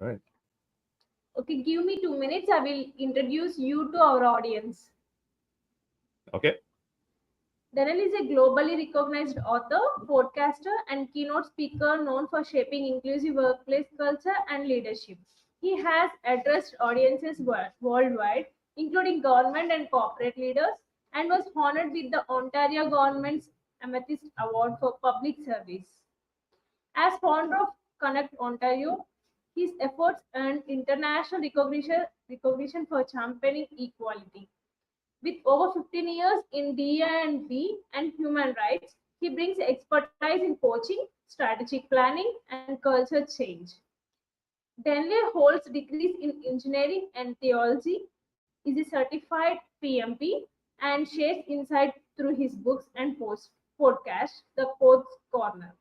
All right. Okay, give me 2 minutes. I will introduce you to our audience. Okay. Daniel is a globally recognized author, podcaster, and keynote speaker known for shaping inclusive workplace culture and leadership. He has addressed audiences worldwide, including government and corporate leaders, and was honored with the Ontario government's Amethyst Award for Public Service. As founder of Connect Ontario, his efforts earned international recognition for championing equality. With over 15 years in D&D and human rights, he brings expertise in coaching, strategic planning, and culture change. Denley holds degrees in engineering and theology, is a certified PMP, and shares insight through his books and podcast, The Code's Corner.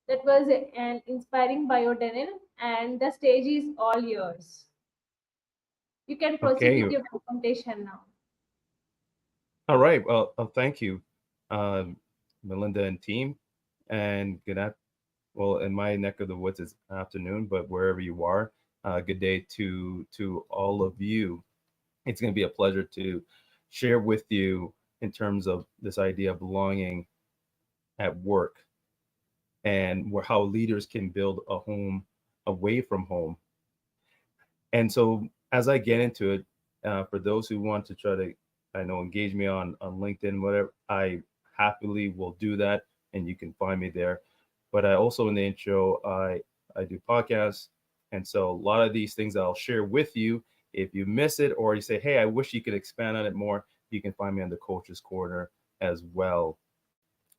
That was an inspiring bio, Daniel, and the stage is all yours. You can proceed with Okay. your presentation now. All right. Well, thank you, um, Melinda and team. And well, in my neck of the woods, it's afternoon, but wherever you are, good day to all of you. It's going to be a pleasure to share with you in terms of this idea of belonging at work and how leaders can build a home away from home. And so, as I get into it, for those who want to try to, I know, engage me on LinkedIn, whatever, I happily will do that, and you can find me there. But I also, in the intro, I do podcasts, and so a lot of these things I'll share with you. If you miss it, or you say, "Hey, I wish you could expand on it more," you can find me on the Coach's Corner as well.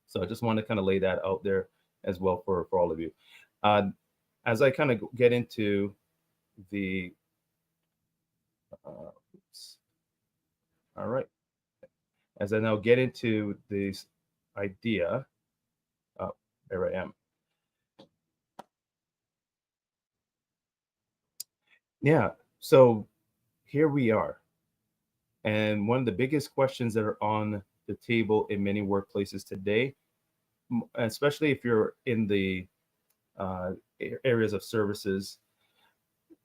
So I just want to kind of lay that out there as well for all of you. Uh, as I kind of get into the oops. All right. As I now get into this idea, oh, there I am. Yeah. So here we are. And one of the biggest questions that are on the table in many workplaces today, especially if you're in the uh, areas of services,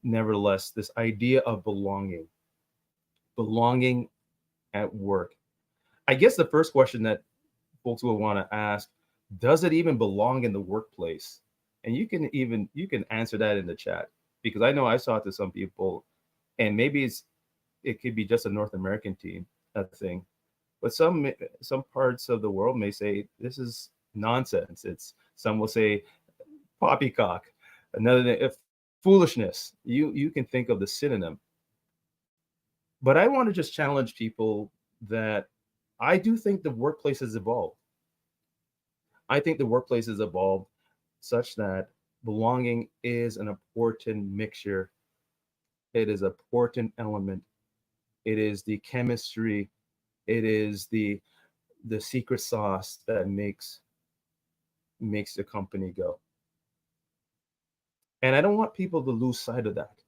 nevertheless, this idea of belonging at work. I guess the first question that folks will want to ask, does it even belong in the workplace? And you can answer that in the chat, because I know I saw it to some people, and maybe it could be just a North American team a thing, but some parts of the world may say this is nonsense. It's Some will say poppycock, foolishness. You can think of the synonym, but I want to just challenge people that I do think the workplace has evolved. I think the workplace has evolved such that belonging is an important mixture. It is an important element. It is the chemistry. It is the secret sauce that makes the company go. And I don't want people to lose sight of that.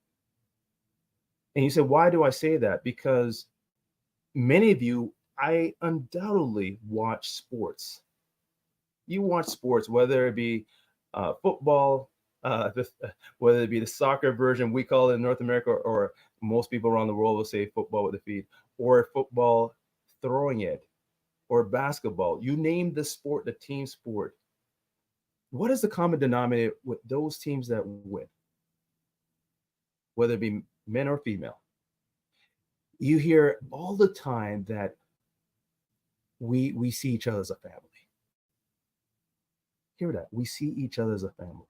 And you say, why do I say that? Because many of you, I undoubtedly watch sports. You watch sports, whether it be football, whether it be the soccer version we call it in North America, or most people around the world will say football with the feet, or football throwing it, or basketball. You name the sport, the team sport. What is the common denominator with those teams that win, whether it be men or female? You hear all the time that we see each other as a family. Hear that? We see each other as a family.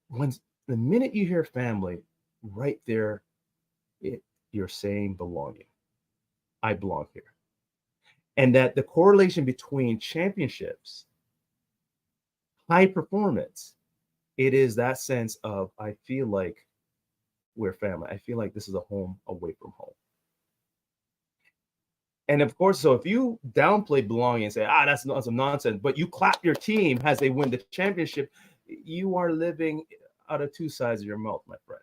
When the minute you hear family, right there, you're saying belonging. I belong here. And that the correlation between championships, high performance, it is that sense of I feel like we're family. I feel like this is a home away from home. And of course, so if you downplay belonging and say, that's some nonsense, but you clap your team as they win the championship, you are living out of two sides of your mouth, my friend.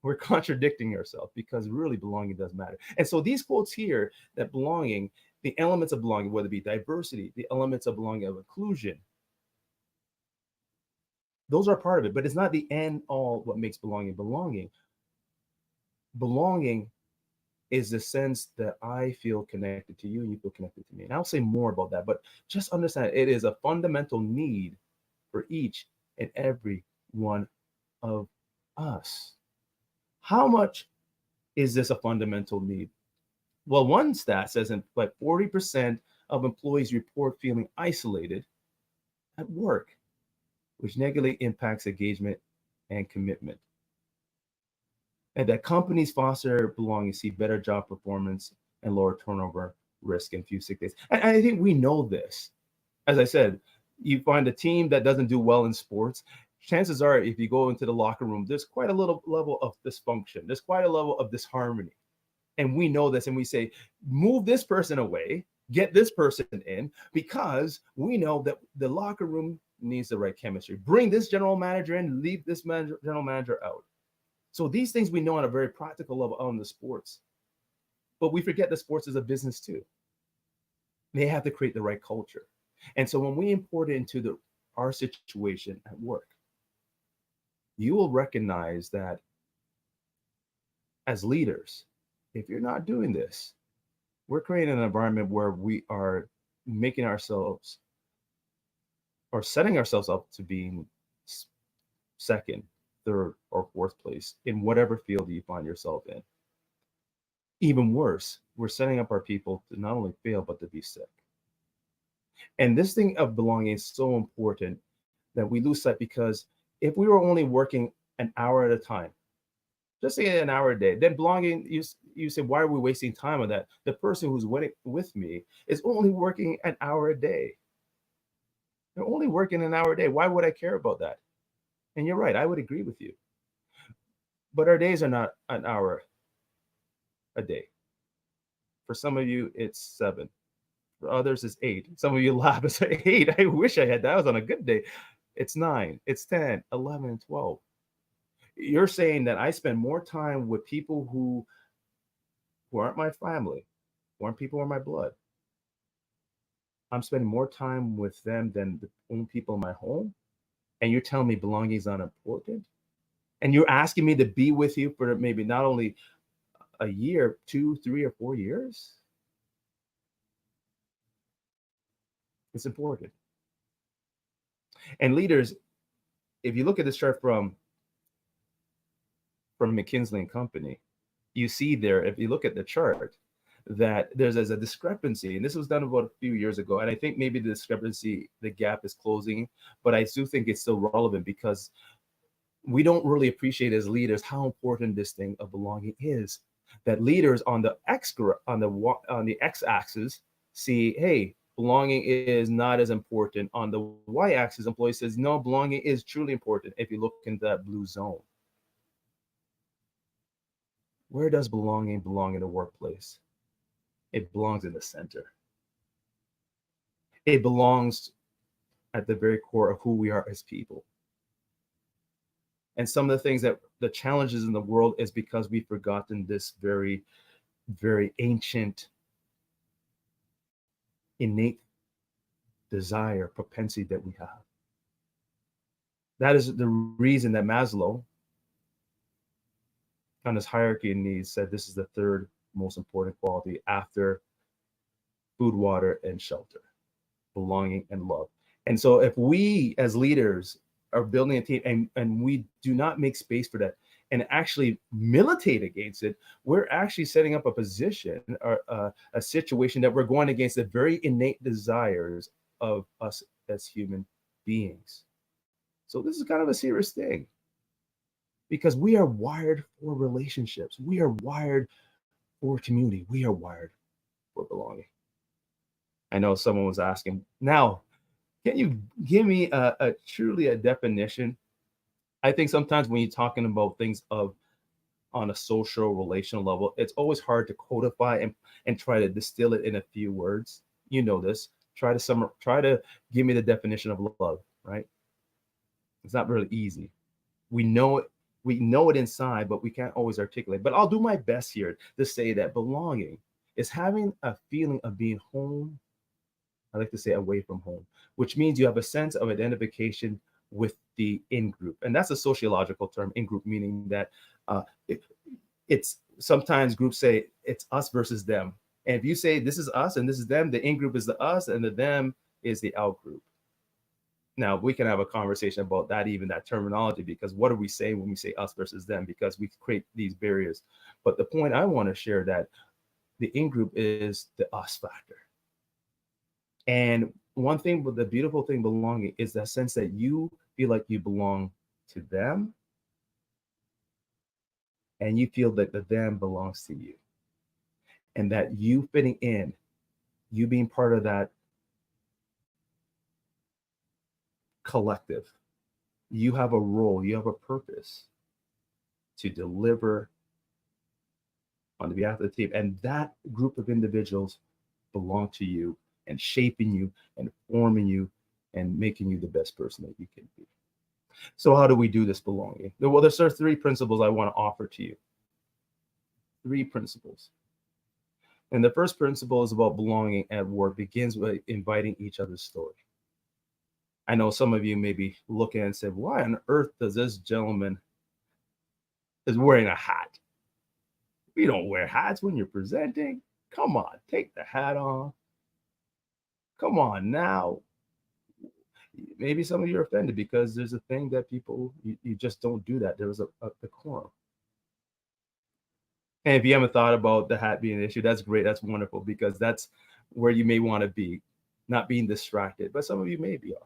We're contradicting ourselves, because really belonging does matter. And so these quotes here, that belonging, the elements of belonging, whether it be diversity, the elements of belonging, of inclusion, Those are part of it, but it's not the end all what makes belonging. Belonging is the sense that I feel connected to you and you feel connected to me. And I'll say more about that, but just understand it is a fundamental need for each and every one of us. How much is this a fundamental need? Well, one stat says like 40% of employees report feeling isolated at work, which negatively impacts engagement and commitment. And that companies foster belonging, see better job performance and lower turnover risk and few sick days. And I think we know this. As I said, you find a team that doesn't do well in sports, chances are if you go into the locker room, there's quite a little level of dysfunction. There's quite a level of disharmony. And we know this, and we say, move this person away, get this person in, because we know that the locker room needs the right chemistry. Bring this general manager in, leave this general manager out. So these things we know on a very practical level on the sports. But we forget that sports is a business too. They have to create the right culture. And so when we import it into our situation at work, you will recognize that as leaders, if you're not doing this, we're creating an environment where we are making ourselves or setting ourselves up to being second, third, or fourth place in whatever field you find yourself in. Even worse, we're setting up our people to not only fail, but to be sick. And this thing of belonging is so important that we lose sight, because if we were only working an hour at a time, just say an hour a day, then belonging, you say, why are we wasting time on that? The person who's with me is only working an hour a day. They're only working an hour a day. Why would I care about that? And you're right, I would agree with you. But our days are not an hour a day. For some of you, it's 7. For others, it's 8. Some of you laugh and say, 8, I wish I had that. I was on a good day. It's 9, it's 10, 11, and 12. You're saying that I spend more time with people who aren't my family, who aren't people in my blood. I'm spending more time with them than the own people in my home. And you're telling me belonging is not important? And you're asking me to be with you for maybe not only a year, 2, 3, or 4 years? It's important. And leaders, if you look at this chart from McKinsey and Company, you see there, if you look at the chart, that there's a discrepancy. And this was done about a few years ago. And I think maybe the discrepancy, the gap is closing, but I do think it's still relevant, because we don't really appreciate as leaders how important this thing of belonging is. That leaders on the x-axis see, hey, belonging is not as important. On the y-axis, employee says, no, belonging is truly important. If you look into that blue zone, where does belonging belong in the workplace? It belongs in the center. It belongs at the very core of who we are as people. And some of the things that the challenges in the world is because we've forgotten this very, very ancient, innate desire, propensity that we have. That is the reason that Maslow, on his hierarchy of needs, said this is the third most important quality after food, water, and shelter, belonging and love. And so if we as leaders are building a team and we do not make space for that and actually militate against it, we're actually setting up a position or a situation that we're going against the very innate desires of us as human beings. So this is kind of a serious thing, because we are wired for relationships. We are wired for community. We are wired for belonging. I know someone was asking, now, can you give me a truly a definition? I think sometimes when you're talking about things on a social relational level, it's always hard to codify and try to distill it in a few words. You know this. Try to give me the definition of love, right? It's not really easy. We know it inside, but we can't always articulate. But I'll do my best here to say that belonging is having a feeling of being home. I like to say away from home, which means you have a sense of identification with the in-group. And that's a sociological term, in-group, meaning that it's sometimes groups say it's us versus them. And if you say this is us and this is them, the in-group is the us and the them is the out-group. Now, we can have a conversation about that, even that terminology, because what do we say when we say us versus them? Because we create these barriers. But the point I want to share that the in-group is the us factor. And one thing, but the beautiful thing belonging is that sense that you feel like you belong to them and you feel that the them belongs to you. And that you fitting in, you being part of that collective, you have a role, you have a purpose to deliver on behalf of the team. And that group of individuals belong to you and shaping you and forming you and making you the best person that you can be. So how do we do this belonging? Well, there's sort of 3 principles I want to offer to you. 3 principles. And the first principle is about belonging at work, begins with inviting each other's story. I know some of you may be looking and say, why on earth does this gentleman is wearing a hat? We don't wear hats when you're presenting. Come on, take the hat off. Come on now. Maybe some of you are offended because there's a thing that people, you just don't do that. There was a decorum. And if you haven't thought about the hat being an issue, that's great. That's wonderful, because that's where you may want to be, not being distracted. But some of you maybe are.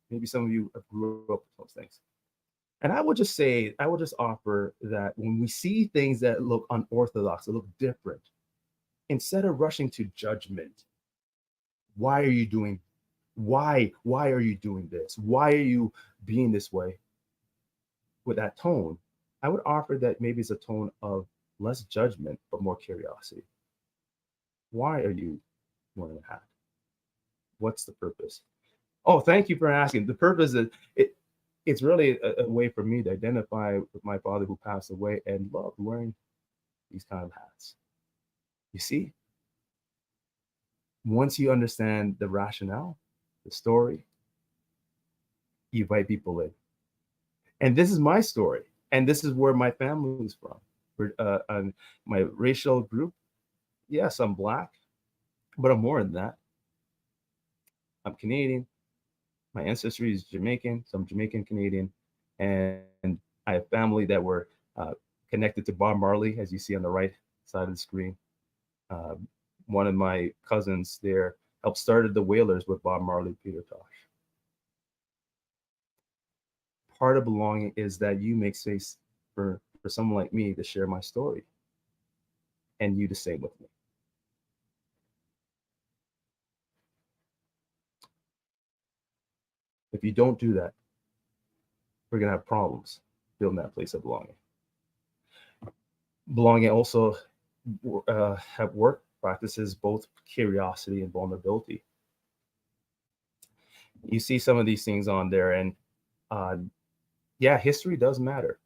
Maybe some of you grew up with those things. And I would just say, I would just offer that when we see things that look unorthodox, that look different, instead of rushing to judgment, why are you doing this? Why are you being this way? With that tone, I would offer that maybe it's a tone of less judgment, but more curiosity. Why are you wearing a hat? What's the purpose? Oh, thank you for asking. The purpose is it's really a way for me to identify with my father who passed away and love wearing these kind of hats. You see, once you understand the rationale, the story, you invite people in. And this is my story. And this is where my family is from. My racial group, yes, I'm Black, but I'm more than that. I'm Canadian. My ancestry is Jamaican, so I'm Jamaican Canadian. And I have family that were connected to Bob Marley, as you see on the right side of the screen. One of my cousins there helped started the Wailers with Bob Marley, Peter Tosh. Part of belonging is that you make space for someone like me to share my story and you to sing with me. If you don't do that, we're going to have problems building that place of belonging. Belonging also have work practices both curiosity and vulnerability. You see some of these things on there, and yeah, history does matter.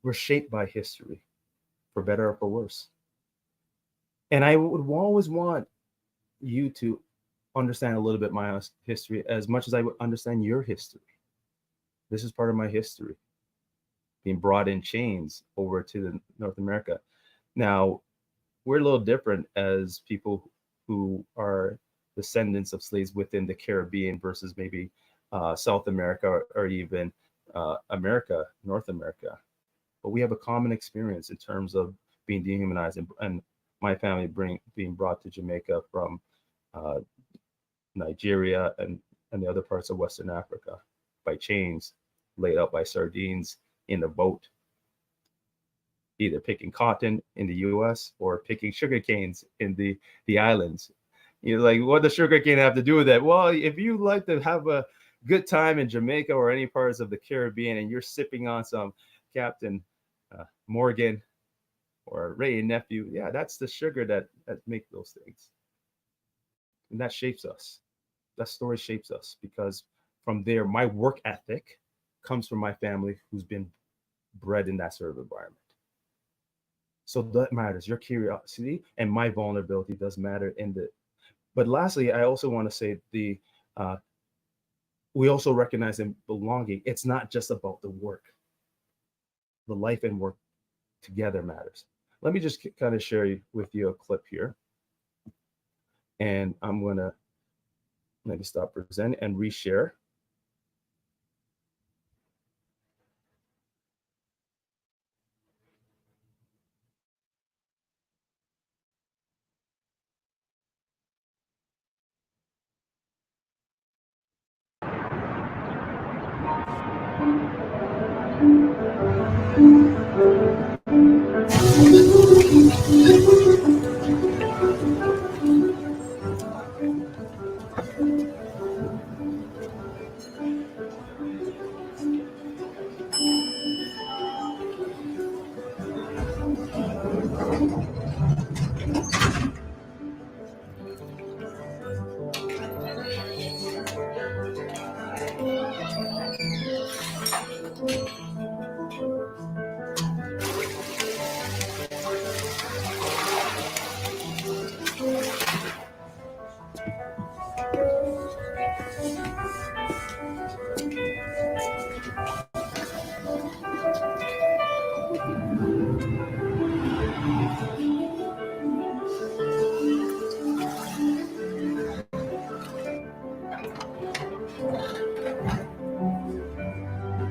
We're shaped by history, for better or for worse. And I would always want you to understand a little bit my history as much as I would understand your history. This is part of my history, being brought in chains over to North America. Now, we're a little different as people who are descendants of slaves within the Caribbean versus maybe South America or even America, North America. But we have a common experience in terms of being dehumanized, and my family being brought to Jamaica from Nigeria and the other parts of Western Africa by chains, laid out by sardines in a boat, either picking cotton in the US or picking sugar canes in the islands. You're like, what does sugar cane have to do with that? Well, if you like to have a good time in Jamaica or any parts of the Caribbean and you're sipping on some Captain Morgan or Ray and Nephew, yeah, that's the sugar that make those things. And that shapes us. That story shapes us, because from there, my work ethic comes from my family who's been bred in that sort of environment. So that matters. Your curiosity and my vulnerability does matter in the. But lastly, I also want to say we also recognize in belonging, it's not just about the work. The life and work together matters. Let me just kind of share with you a clip here. And I'm going to maybe stop presenting and reshare.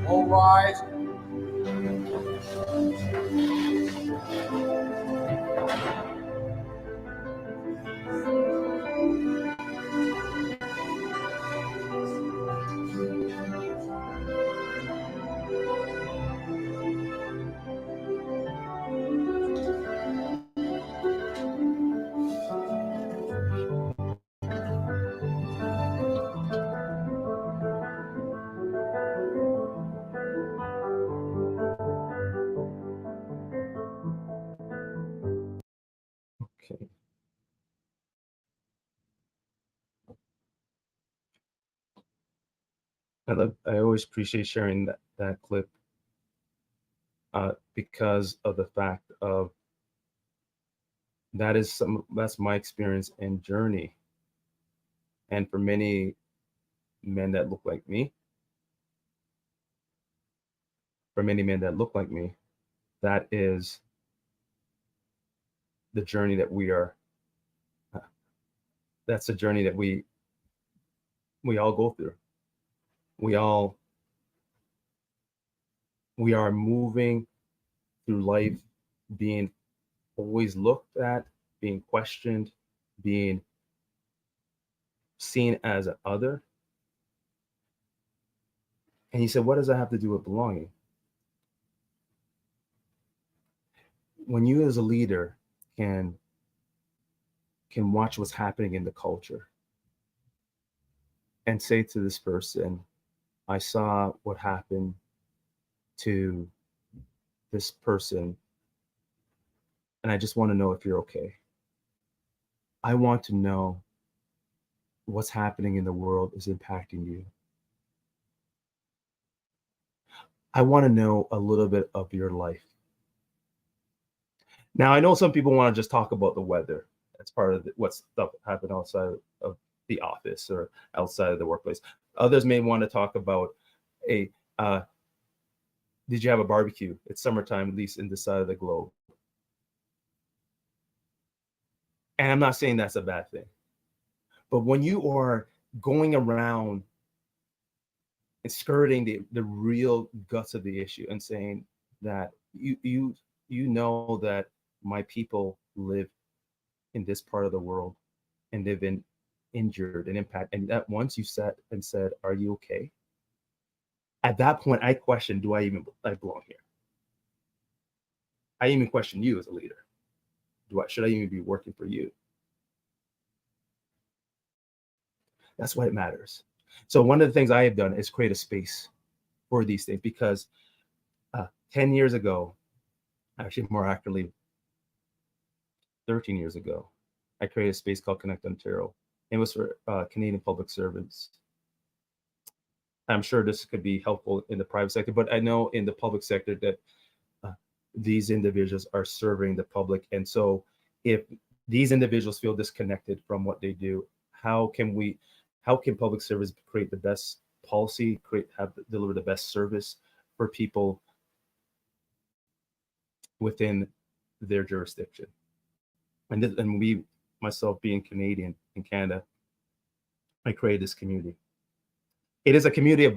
All rise. Okay. I always appreciate sharing that clip because of the fact of that's my experience and journey. And for many men that look like me, that is the journey that we are. That's the journey that we all go through. We are moving through life, being always looked at, being questioned, being seen as an other. And he said, what does that have to do with belonging? When you as a leader can watch what's happening in the culture and say to this person, I saw what happened to this person, and I just want to know if you're okay. I want to know what's happening in the world is impacting you. I want to know a little bit of your life. Now, I know some people want to just talk about the weather. That's part of what's stuff happened outside of the office or outside of the workplace. Others may want to talk about did you have a barbecue? It's summertime, at least in this side of the globe. And I'm not saying that's a bad thing. But when you are going around and skirting the real guts of the issue and saying that you know that my people live in this part of the world and they've been injured and impacted, and that once you sat and said, are you okay? At that point, I question, do I belong here? I even question you as a leader. Should I even be working for you? That's why it matters. So one of the things I have done is create a space for these things, because 10 years ago, actually more accurately, 13 years ago, I created a space called Connect Ontario. It was for Canadian public servants. I'm sure this could be helpful in the private sector, but I know in the public sector that these individuals are serving the public. And so if these individuals feel disconnected from what they do, how can public service create the best policy, deliver the best service for people within their jurisdiction. And we, myself being Canadian in Canada, I created this community. It is a community of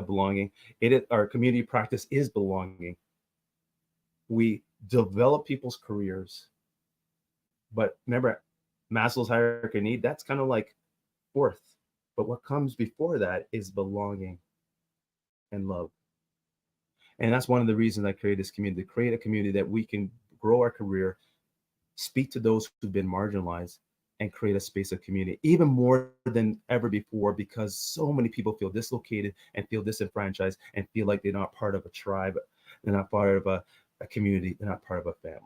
belonging. Our community practice is belonging. We develop people's careers, but remember, Maslow's hierarchy of need, that's kind of like fourth. But what comes before that is belonging and love. And that's one of the reasons I created this community, to create a community that we can grow our career, speak to those who've been marginalized, and create a space of community, even more than ever before, because so many people feel dislocated and feel disenfranchised and feel like they're not part of a tribe, they're not part of a community, they're not part of a family.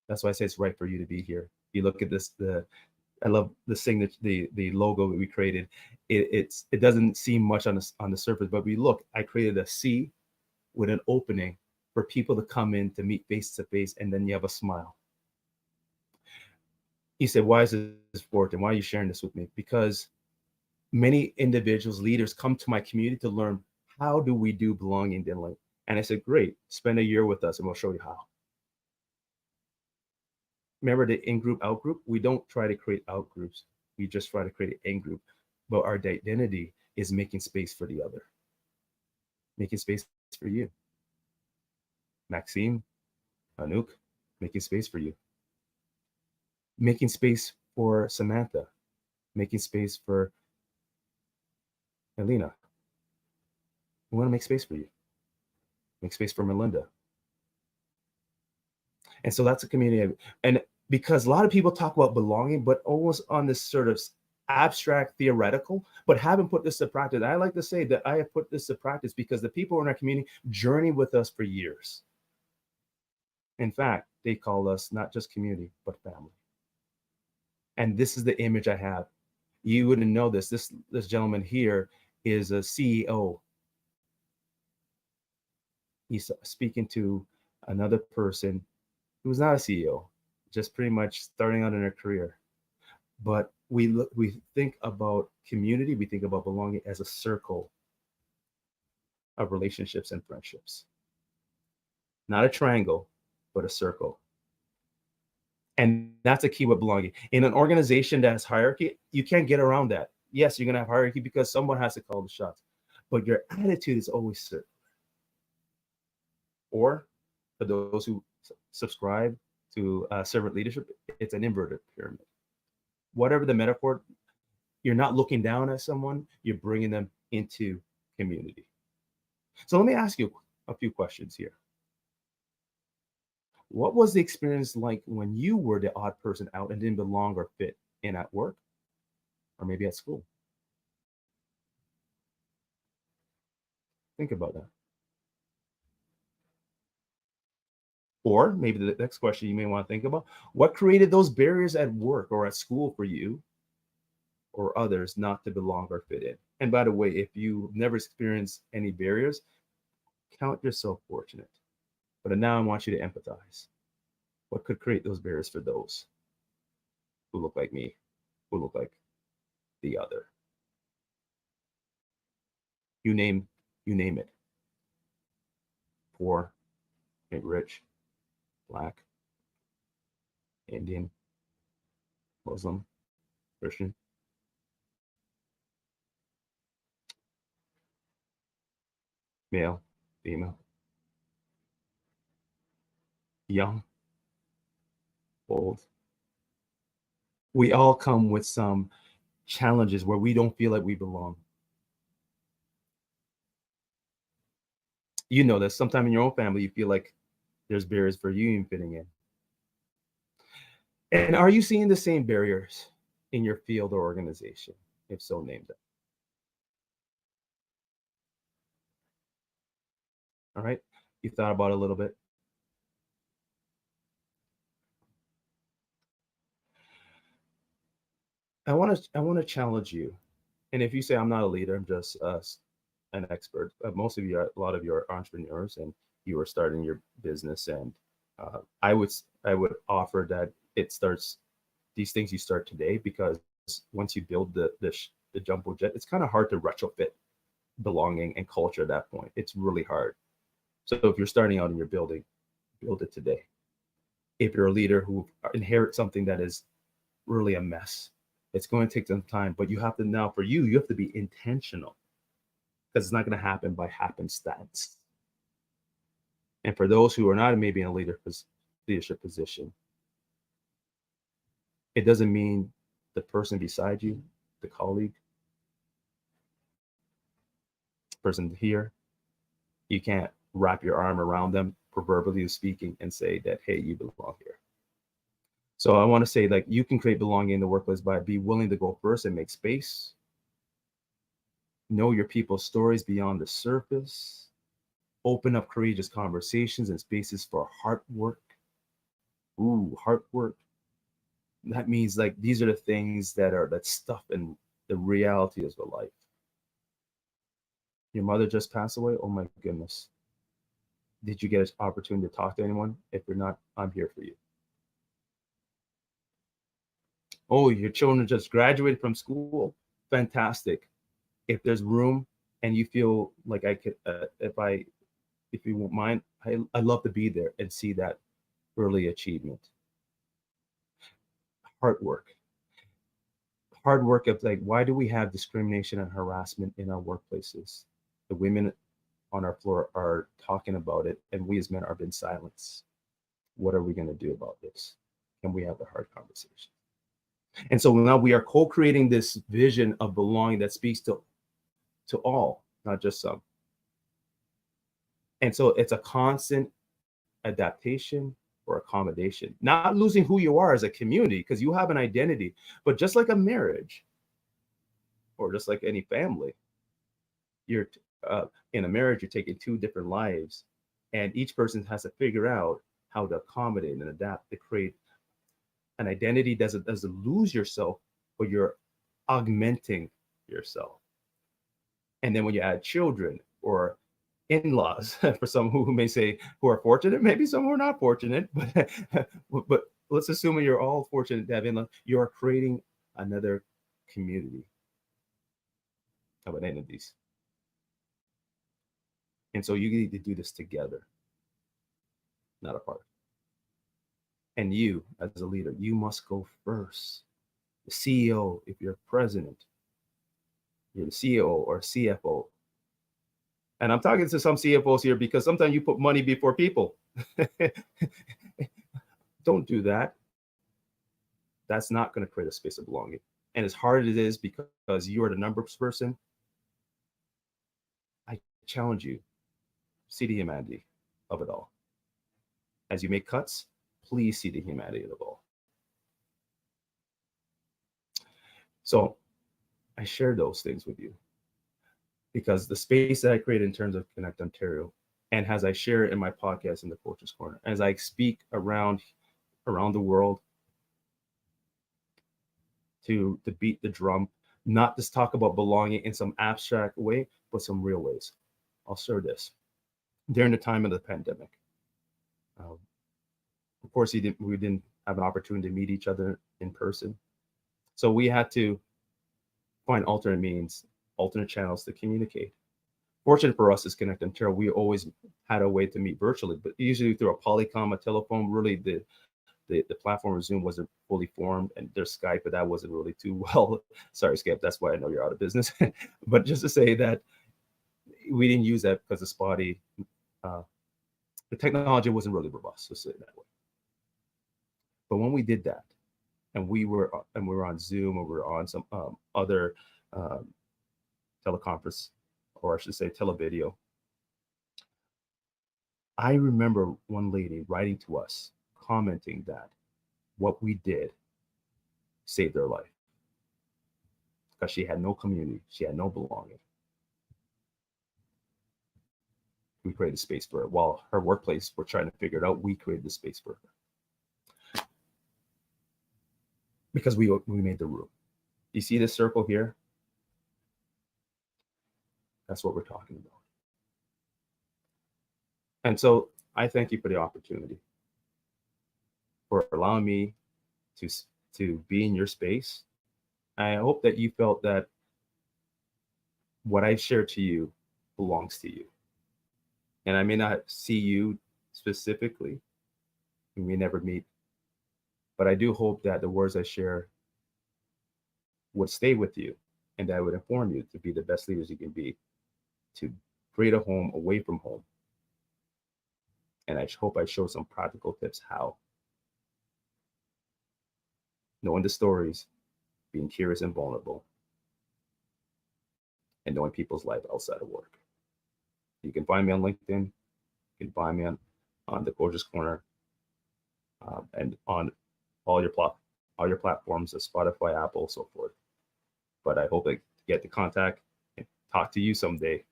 That's why I say it's right for you to be here. You look at this, I love the signature, the logo that we created. It doesn't seem much on the surface, but I created a C with an opening for people to come in to meet face to face, and then you have a smile. He said, why is this important? Why are you sharing this with me? Because many individuals, leaders come to my community to learn, how do we do belonging dinnling? And I said, great, spend a year with us and we'll show you how. Remember the in-group, out-group? We don't try to create out-groups. We just try to create an in-group. But our identity is making space for the other. Making space for you. Maxime, Anouk, making space for you. Making space for Samantha. Making space for Elena. We want to make space for you. Make space for Melinda. And so that's a community. And because a lot of people talk about belonging, but almost on this sort of abstract theoretical, but haven't put this to practice. I like to say that I have put this to practice because the people in our community journey with us for years. In fact, they call us not just community, but family. And this is the image I have. You wouldn't know this. This gentleman here is a CEO. He's speaking to another person who's not a CEO, just pretty much starting out in their career. But we think about community, we think about belonging as a circle of relationships and friendships. Not a triangle, but a circle. And that's a key with belonging. In an organization that has hierarchy, you can't get around that. Yes, you're going to have hierarchy because someone has to call the shots, but your attitude is always circular. Or for those who subscribe to servant leadership, it's an inverted pyramid. Whatever the metaphor, you're not looking down at someone, you're bringing them into community. So let me ask you a few questions here. What was the experience like when you were the odd person out and didn't belong or fit in at work or maybe at school? Think about that. Or maybe the next question you may want to think about, what created those barriers at work or at school for you or others not to belong or fit in? And by the way, if you've never experienced any barriers, count yourself fortunate. But now I want you to empathize. What could create those barriers for those who look like me, who look like the other? You name it. Poor, rich, Black, Indian, Muslim, Christian. Male, female, young, old. We all come with some challenges where we don't feel like we belong. You know that sometime in your own family, you feel like there's barriers for you in fitting in. And are you seeing the same barriers in your field or organization? If so, name them. All right, you thought about it a little bit. I want to challenge you. And if you say I'm not a leader, I'm just an expert. Most of you, a lot of you are entrepreneurs, and you are starting your business. And I would offer that these things you start today, because once you build the jumbo jet, it's kind of hard to retrofit belonging and culture at that point. It's really hard. So if you're starting out in your building, build it today. If you're a leader who inherits something that is really a mess, it's going to take some time, but you have to now, for you have to be intentional, because it's not going to happen by happenstance. And for those who are not maybe in a leadership position, it doesn't mean the person beside you, the colleague, person here, you can't wrap your arm around them, proverbially speaking, and say that, hey, you belong here. So I want to say, like, you can create belonging in the workplace by be willing to go first and make space. Know your people's stories beyond the surface. Open up courageous conversations and spaces for heart work. Ooh, heart work. That means, like, these are the things that stuff in the reality of the life. Your mother just passed away. Oh my goodness. Did you get an opportunity to talk to anyone? If you're not, I'm here for you. Oh, your children just graduated from school. Fantastic. If there's room and you feel like I could, if you won't mind, I'd love to be there and see that early achievement. Hard work. Hard work of, like, why do we have discrimination and harassment in our workplaces? The women on our floor are talking about it, and we as men are being silenced. What are we going to do about this? Can we have the hard conversation? And so now we are co-creating this vision of belonging that speaks to all, not just some. And so it's a constant adaptation or accommodation, not losing who you are as a community, because you have an identity. But just like a marriage, or just like any family, you're in a marriage, you're taking two different lives, and each person has to figure out how to accommodate and adapt to create an identity. Doesn't lose yourself, but you're augmenting yourself. And then when you add children or in-laws, for some who may say who are fortunate, maybe some who are not fortunate, but let's assume you're all fortunate to have in-laws, you are creating another community of identities. And so you need to do this together, not apart. And you, as a leader, you must go first. The CEO, if you're president, you're the CEO or CFO. And I'm talking to some CFOs here because sometimes you put money before people. Don't do that. That's not going to create a space of belonging. And as hard as it is because you are the numbers person, I challenge you, see the humanity of it all. As you make cuts, please see the humanity of it all. So I share those things with you because the space that I create in terms of Connect Ontario, and as I share it in my podcast in the Coach's Corner, as I speak around the world to beat the drum, not just talk about belonging in some abstract way, but some real ways. I'll share this. During the time of the pandemic, of course, we didn't have an opportunity to meet each other in person. So we had to find alternate means, alternate channels to communicate. Fortunate for us as Connect Ontario, we always had a way to meet virtually, but usually through a Polycom, a telephone. Really, the platform of Zoom wasn't fully formed, and there's Skype, but that wasn't really too well. Sorry, Skype, that's why I know you're out of business. But just to say that we didn't use that because of spotty. The technology wasn't really robust, let's say it that way. But when we did that, and we were on Zoom, or we were on some other teleconference, or I should say televideo, I remember one lady writing to us, commenting that what we did saved her life because she had no community, she had no belonging. We created space for her. While her workplace were trying to figure it out, we created the space for her because we made the room. You see this circle here? That's what we're talking about. And so I thank you for the opportunity, for allowing me to be in your space. I hope that you felt that what I share to you belongs to you. And I may not see you specifically, we may never meet, but I do hope that the words I share would stay with you and that I would inform you to be the best leaders you can be, to create a home away from home. And I hope I show some practical tips how. Knowing the stories, being curious and vulnerable, and knowing people's life outside of work. You can find me on LinkedIn. You can find me on the Coach's Corner, and on all your platforms, Spotify, Apple, so forth. But I hope I get the contact and talk to you someday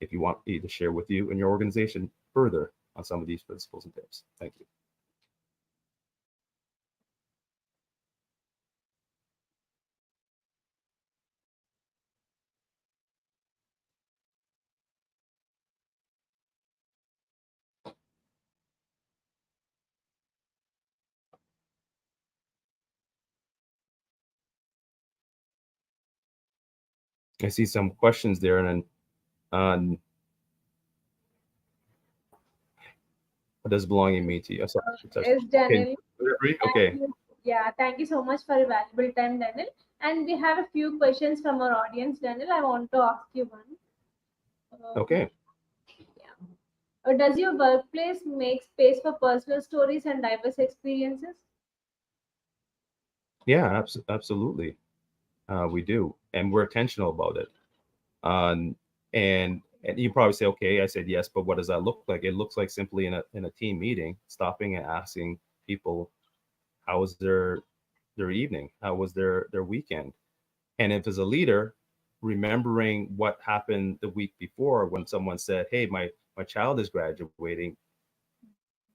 if you want me to share with you and your organization further on some of these principles and tips. Thank you. I see some questions there, and then what does belonging mean to you? Yes, Daniel. Okay. Yeah, thank you so much for your valuable time, Daniel. And we have a few questions from our audience, Daniel. I want to ask you one. Okay. Does your workplace make space for personal stories and diverse experiences? Yeah, absolutely. We do, and we're intentional about it. And you probably say, okay, I said yes, but what does that look like? It looks like simply in a team meeting, stopping and asking people how was their evening, how was their weekend, and if as a leader, remembering what happened the week before when someone said, hey, my child is graduating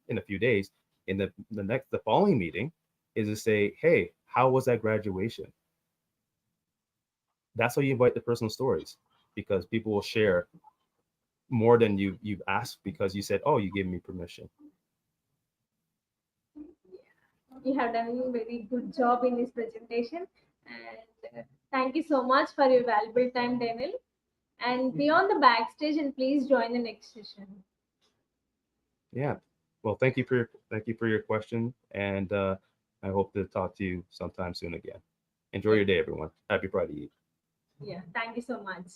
in a few days, in the following meeting, is to say, hey, how was that graduation? That's how you invite the personal stories, because people will share more than you've asked because you said, oh, you gave me permission. You have done a very good job in this presentation, and thank you so much for your valuable time, Daniel. And be on the backstage and please join the next session. Yeah. Well, thank you for your question, and I hope to talk to you sometime soon again. Enjoy your day, everyone. Happy Friday Eve. Yeah, thank you so much.